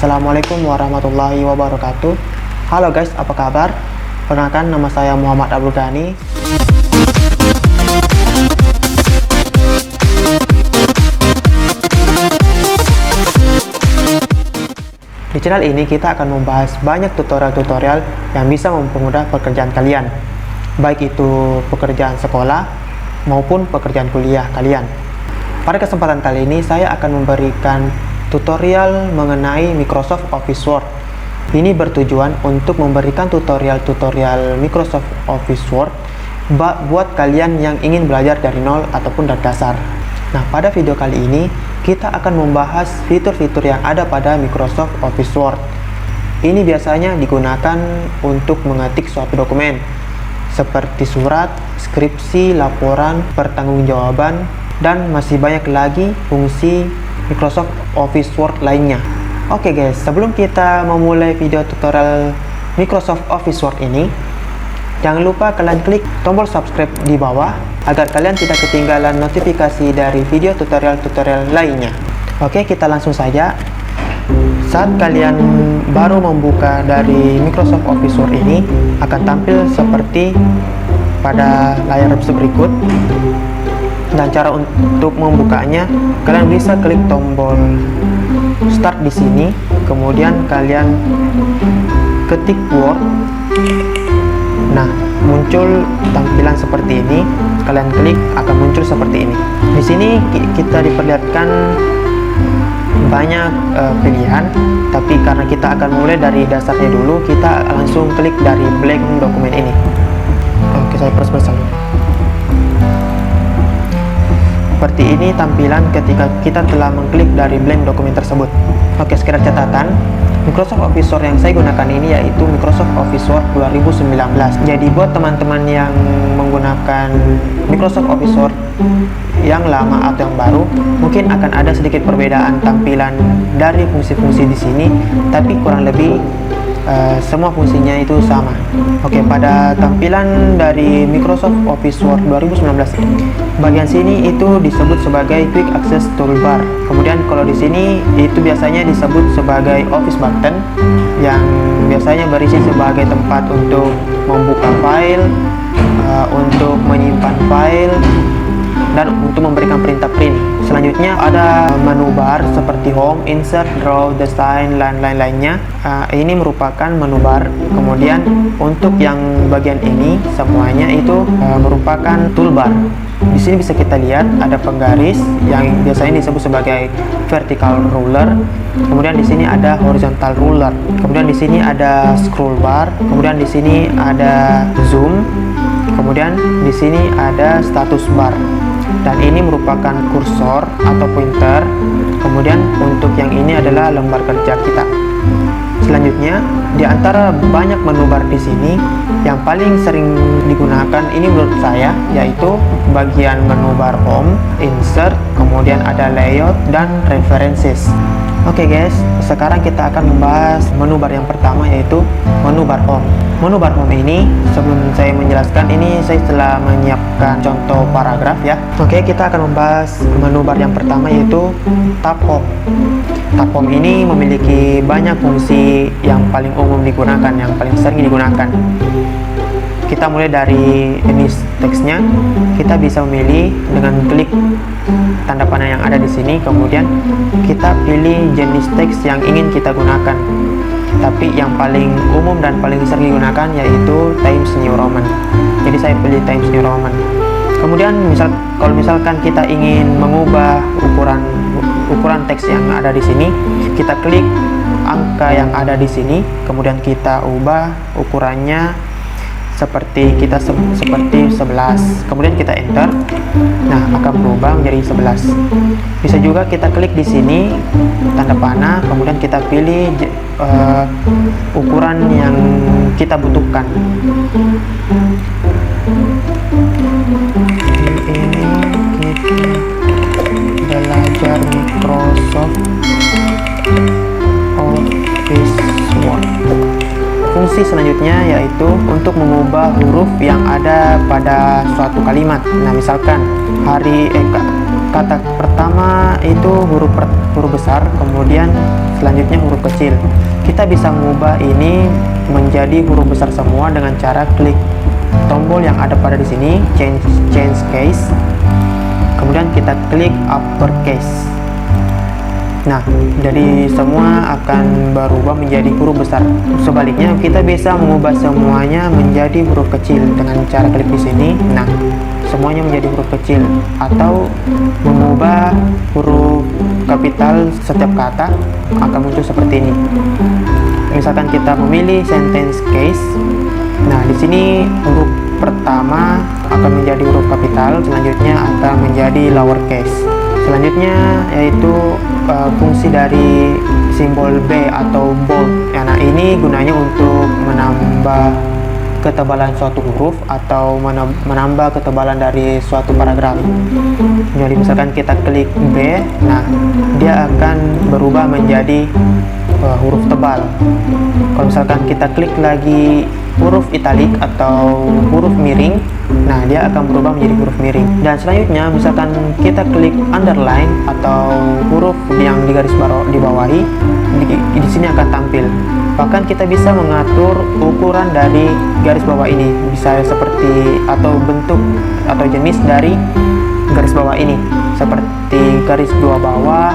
Assalamualaikum warahmatullahi wabarakatuh. Halo guys, apa kabar? Perkenalkan, nama saya Muhammad Abdul Ghani. Di channel ini kita akan membahas banyak tutorial-tutorial yang bisa mempermudah pekerjaan kalian, baik itu pekerjaan sekolah maupun pekerjaan kuliah kalian. Pada kesempatan kali ini saya akan memberikan tutorial mengenai Microsoft Office Word. Ini bertujuan untuk memberikan tutorial-tutorial Microsoft Office Word buat kalian yang ingin belajar dari nol ataupun dari dasar. Nah, pada video kali ini kita akan membahas fitur-fitur yang ada pada Microsoft Office Word. Ini biasanya digunakan untuk mengetik suatu dokumen seperti surat, skripsi, laporan, pertanggungjawaban, dan masih banyak lagi fungsi Microsoft Office Word lainnya. Oke guys, sebelum kita memulai video tutorial Microsoft Office Word ini, jangan lupa kalian klik tombol subscribe di bawah agar kalian tidak ketinggalan notifikasi dari video tutorial-tutorial lainnya. Oke, kita langsung saja. Saat kalian baru membuka dari Microsoft Office Word ini, akan tampil seperti pada layar berikut. Dan cara untuk membukanya, kalian bisa klik tombol start di sini, kemudian kalian ketik Word. Nah, muncul tampilan seperti ini. Kalian klik, akan muncul seperti ini. Di sini kita diperlihatkan banyak pilihan, tapi karena kita akan mulai dari dasarnya dulu, kita langsung klik dari blank dokumen ini. Oke, saya press bersama. Seperti ini tampilan ketika kita telah mengklik dari blank dokumen tersebut. Oke, sekedar catatan, Microsoft Office Word yang saya gunakan ini yaitu Microsoft Office Word 2019. Jadi buat teman-teman yang menggunakan Microsoft Office Word yang lama atau yang baru, mungkin akan ada sedikit perbedaan tampilan dari fungsi-fungsi di sini, tapi kurang lebih semua fungsinya itu sama. Oke, pada tampilan dari Microsoft Office Word 2019 bagian sini itu disebut sebagai Quick Access Toolbar. Kemudian kalau di sini itu biasanya disebut sebagai Office Button, yang biasanya berisi sebagai tempat untuk membuka file, untuk menyimpan file, dan untuk memberikan perintah print. Selanjutnya ada menu bar seperti Home, Insert, Draw, Design, dan lain-lainnya. Ini merupakan menu bar. Kemudian untuk yang bagian ini semuanya itu merupakan toolbar. Di sini bisa kita lihat ada penggaris yang biasanya disebut sebagai vertical ruler. Kemudian di sini ada horizontal ruler. Kemudian di sini ada scroll bar. Kemudian di sini ada zoom. Kemudian di sini ada status bar. Dan ini merupakan kursor atau pointer. Kemudian untuk yang ini adalah lembar kerja kita. Selanjutnya, di antara banyak menu bar di sini, yang paling sering digunakan ini menurut saya yaitu bagian menu bar Home, Insert, kemudian ada Layout dan References. Oke guys, sekarang kita akan membahas menu bar yang pertama yaitu menu bar Home. Menu bar Home ini, sebelum saya menjelaskan ini, saya telah menyiapkan contoh paragraf ya. Oke, kita akan membahas menu bar yang pertama yaitu Tab Home. Tab Home ini memiliki banyak fungsi yang paling umum digunakan, yang paling sering digunakan. Kita mulai dari jenis teksnya. Kita bisa memilih dengan klik tanda panah yang ada di sini, kemudian kita pilih jenis teks yang ingin kita gunakan. Tapi yang paling umum dan paling sering digunakan yaitu Times New Roman. Jadi saya pilih Times New Roman. Kemudian kalau misalkan kita ingin mengubah ukuran teks yang ada di sini, kita klik angka yang ada di sini, kemudian kita ubah ukurannya seperti 11. Kemudian kita enter. Nah, akan berubah menjadi 11. Bisa juga kita klik di sini tanda panah, kemudian kita pilih ukuran yang kita butuhkan. Ini kita belajar Microsoft Office Word. Fungsi selanjutnya yaitu untuk mengubah huruf yang ada pada suatu kalimat. Nah, misalkan kata pertama itu huruf besar, kemudian Selanjutnya huruf kecil. Kita bisa mengubah ini menjadi huruf besar semua dengan cara klik tombol yang ada pada di sini, change case. Kemudian kita klik uppercase. Nah, jadi semua akan berubah menjadi huruf besar. Sebaliknya, kita bisa mengubah semuanya menjadi huruf kecil dengan cara klik di sini. Nah, semuanya menjadi huruf kecil, atau mengubah huruf kapital setiap kata akan muncul seperti ini. Misalkan kita memilih sentence case. Nah, di sini huruf pertama akan menjadi huruf kapital, selanjutnya akan menjadi lowercase. Selanjutnya yaitu fungsi dari simbol B atau bold. Ya, nah ini gunanya untuk menambah ketebalan suatu huruf atau menambah ketebalan dari suatu paragraf. Jadi misalkan kita klik B, nah dia akan berubah menjadi huruf tebal. Kalau misalkan kita klik lagi huruf italik atau huruf miring, nah dia akan berubah menjadi huruf miring. Dan selanjutnya misalkan kita klik underline atau huruf yang digaris dibawahi, di sini akan tampil. Bahkan kita bisa mengatur ukuran dari garis bawah ini, bisa seperti atau bentuk atau jenis dari garis bawah ini, seperti garis dua bawah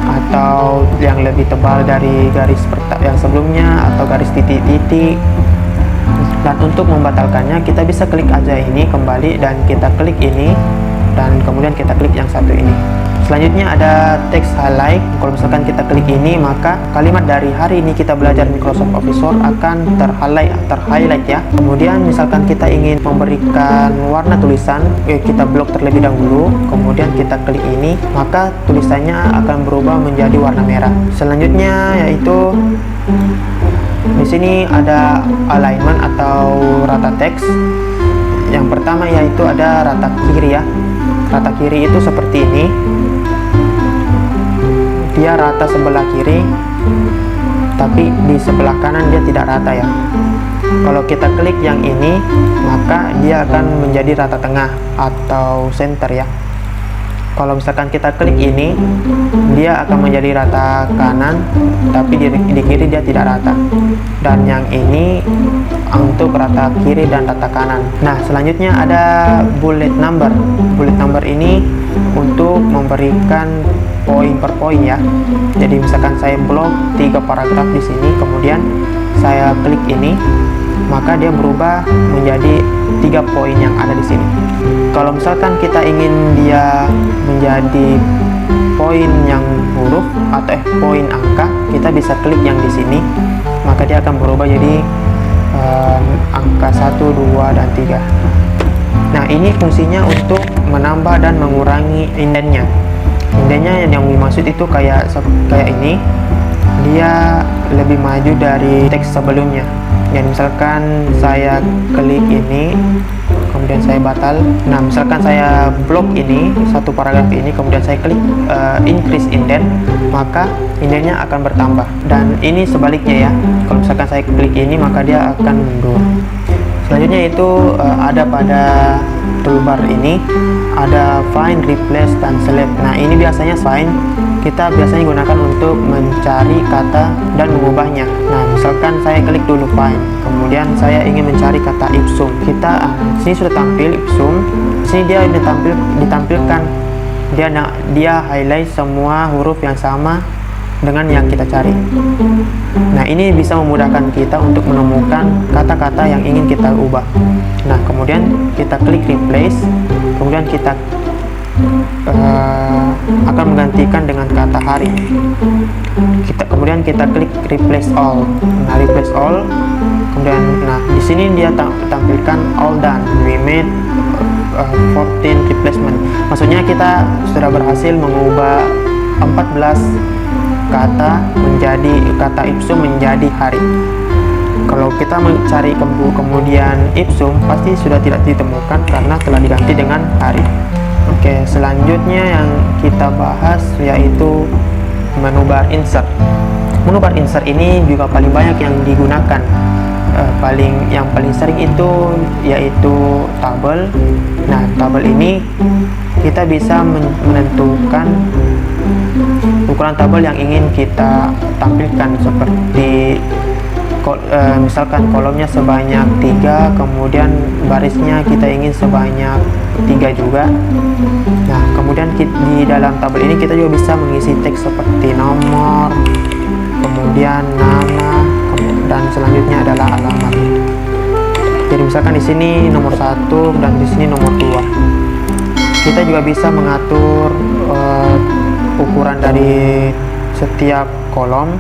atau yang lebih tebal dari garis yang sebelumnya, atau garis titik-titik. Dan untuk membatalkannya, kita bisa klik aja ini kembali, dan kita klik ini, dan kemudian kita klik yang satu ini. Selanjutnya ada text highlight. Kalau misalkan kita klik ini, maka kalimat dari hari ini kita belajar Microsoft Office Word akan terhighlight ya. Kemudian misalkan kita ingin memberikan warna tulisan, kita blok terlebih dahulu, kemudian kita klik ini, maka tulisannya akan berubah menjadi warna merah. Selanjutnya yaitu di sini ada alignment atau rata teks. Yang pertama yaitu ada rata kiri ya. Rata kiri itu seperti ini. Dia rata sebelah kiri, tapi di sebelah kanan dia tidak rata ya. Kalau kita klik yang ini, maka dia akan menjadi rata tengah atau center ya. Kalau misalkan kita klik ini, dia akan menjadi rata kanan, tapi di kiri dia tidak rata. Dan yang ini untuk rata kiri dan rata kanan. Nah, selanjutnya ada bullet number. Bullet number ini untuk memberikan poin per poin ya. Jadi misalkan saya blok 3 paragraf di sini, kemudian saya klik ini, maka dia berubah menjadi 3 poin yang ada di sini. Kalau misalkan kita ingin dia menjadi poin yang huruf atau poin angka, kita bisa klik yang di sini, maka dia akan berubah jadi angka 1, 2, dan 3. Nah, ini fungsinya untuk menambah dan mengurangi indennya. Indennya yang dimaksud itu kayak ini, dia lebih maju dari teks sebelumnya. Dan misalkan saya klik ini, kemudian saya batal. Nah, misalkan saya blok ini satu paragraf ini, kemudian saya klik increase indent, maka indennya akan bertambah. Dan ini sebaliknya ya. Kalau misalkan saya klik ini, maka dia akan mundur. Selanjutnya itu ada pada toolbar ini ada find, replace, dan select. Nah, ini biasanya find kita biasanya gunakan untuk mencari kata dan mengubahnya. Nah, misalkan saya klik dulu find, kemudian saya ingin mencari kata ipsum. Sini sudah tampil ipsum. Sini dia ditampilkan dia highlight semua huruf yang sama dengan yang kita cari. Nah, ini bisa memudahkan kita untuk menemukan kata-kata yang ingin kita ubah. Nah, kemudian kita klik replace, kemudian kita akan menggantikan dengan kata hari. Kemudian kita klik replace all. Nah, replace all, kemudian di sini dia tampilkan all done, we made 14 replacement. Maksudnya kita sudah berhasil mengubah 14 kata ipsum menjadi hari. Kalau kita mencari kemudian ipsum, pasti sudah tidak ditemukan karena telah diganti dengan hari. Oke, selanjutnya yang kita bahas yaitu menu bar insert. Menu bar insert ini juga paling banyak yang digunakan. Yang paling sering itu yaitu tabel. Nah, tabel ini kita bisa menentukan ukuran tabel yang ingin kita tampilkan, seperti misalkan kolomnya sebanyak 3, kemudian barisnya kita ingin sebanyak 3 juga. Nah, kemudian di dalam tabel ini kita juga bisa mengisi teks seperti nomor, kemudian nama, dan selanjutnya adalah alamat. Jadi misalkan di sini nomor 1 dan di sini nomor 2. Kita juga bisa mengatur ukuran dari setiap kolom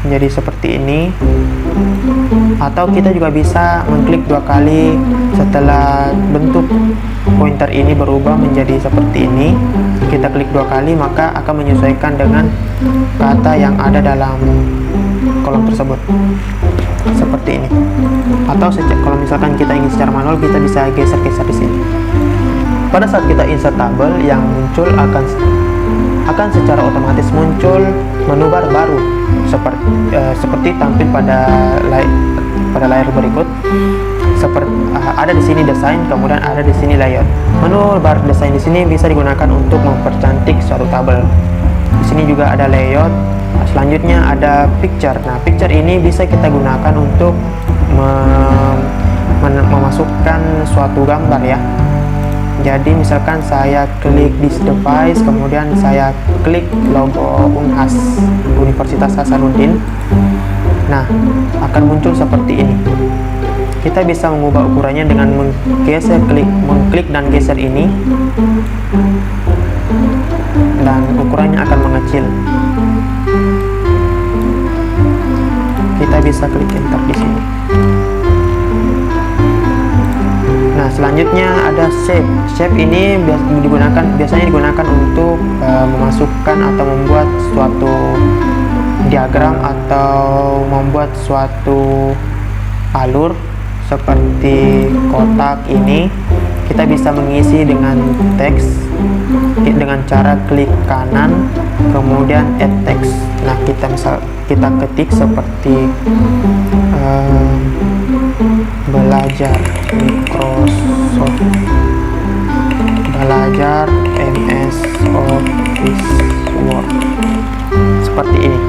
jadi seperti ini, atau kita juga bisa mengklik 2 kali setelah bentuk pointer ini berubah menjadi seperti ini. Kita klik 2 kali maka akan menyesuaikan dengan kata yang ada dalam kolom tersebut seperti ini. Atau kalau misalkan kita ingin secara manual, kita bisa geser-geser di sini. Pada saat kita insert tabel, yang muncul akan secara otomatis muncul menu bar baru seperti tampil pada layar berikut. Ada di sini desain, kemudian ada di sini layout. Menu bar desain di sini bisa digunakan untuk mempercantik suatu tabel. Di sini juga ada layout. Selanjutnya ada picture. Nah, picture ini bisa kita gunakan untuk memasukkan suatu gambar ya. Jadi misalkan saya klik this device, kemudian saya klik logo Unhas Universitas Hasanuddin. Nah, akan muncul seperti ini. Kita bisa mengubah ukurannya dengan mengklik dan geser ini, dan ukurannya akan mengecil. Kita bisa klik enter di sini. Nah, selanjutnya ada shape. Shape ini biasanya digunakan untuk memasukkan atau membuat suatu diagram atau membuat suatu alur seperti kotak ini. Kita bisa mengisi dengan teks dengan cara klik kanan kemudian add text. Nah, kita ketik seperti belajar Microsoft, belajar MS Office Word, seperti ini.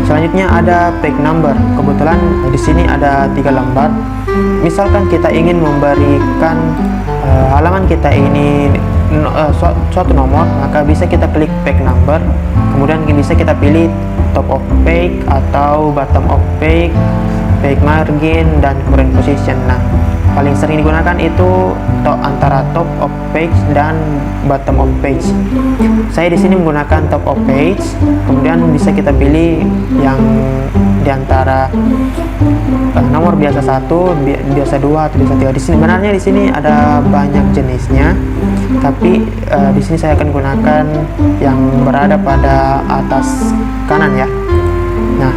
Selanjutnya ada page number. Kebetulan di sini ada 3 lembar. Misalkan kita ingin memberikan halaman kita ini suatu nomor, maka bisa kita klik page number, kemudian bisa kita pilih top of page atau bottom of page, page margin, dan current position. Nah, paling sering digunakan itu antara top of page dan bottom of page. Saya di sini menggunakan top of page, kemudian bisa kita pilih yang diantara nomor biasa 1, biasa 2, atau biasa 3. Di sini sebenarnya di sini ada banyak jenisnya, tapi di sini saya akan gunakan yang berada pada atas kanan ya. Nah,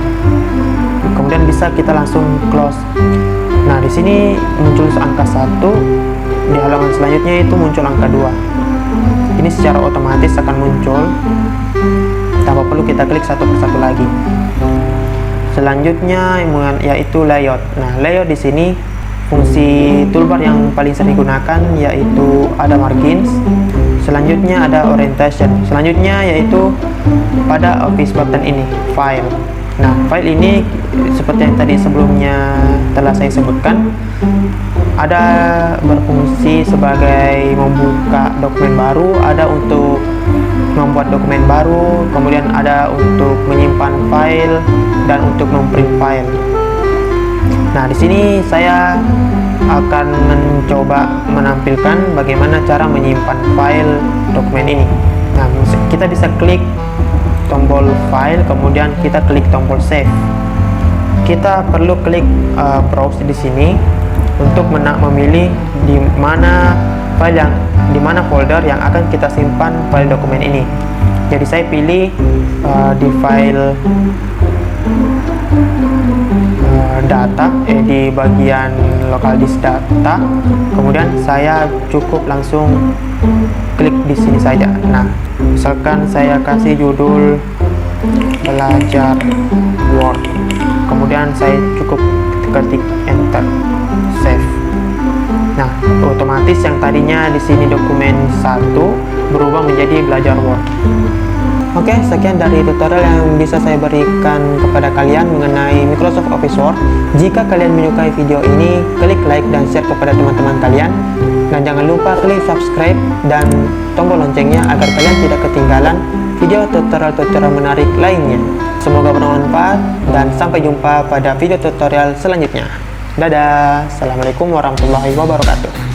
kemudian bisa kita langsung close. Nah, di sini muncul angka 1, di halaman selanjutnya itu muncul angka 2. Ini secara otomatis akan muncul tanpa perlu kita klik satu persatu lagi. Selanjutnya yaitu layout. Nah, layout di sini fungsi toolbar yang paling sering digunakan yaitu ada margins. Selanjutnya ada orientation. Selanjutnya yaitu pada office button ini, file. Nah, file ini seperti yang tadi sebelumnya telah saya sebutkan, ada berfungsi sebagai membuka dokumen baru, ada untuk membuat dokumen baru, kemudian ada untuk menyimpan file dan untuk memprint file. Nah, di sini saya akan mencoba menampilkan bagaimana cara menyimpan file dokumen ini. Nah, kita bisa klik tombol file, kemudian kita klik tombol save. Kita perlu klik browse di sini untuk memilih di mana folder yang akan kita simpan file dokumen ini. Jadi saya pilih di file data, di bagian local disk data. Kemudian saya cukup langsung klik di sini saja. Nah, misalkan saya kasih judul belajar Word, kemudian saya cukup ketik enter, save. Nah, otomatis yang tadinya di sini dokumen 1 berubah menjadi belajar Word. Oke, sekian dari tutorial yang bisa saya berikan kepada kalian mengenai Microsoft Office Word. Jika kalian menyukai video ini, klik like dan share kepada teman-teman kalian. Dan jangan lupa klik subscribe dan tombol loncengnya agar kalian tidak ketinggalan video tutorial-tutorial menarik lainnya. Semoga bermanfaat dan sampai jumpa pada video tutorial selanjutnya. Dadah, Assalamualaikum warahmatullahi wabarakatuh.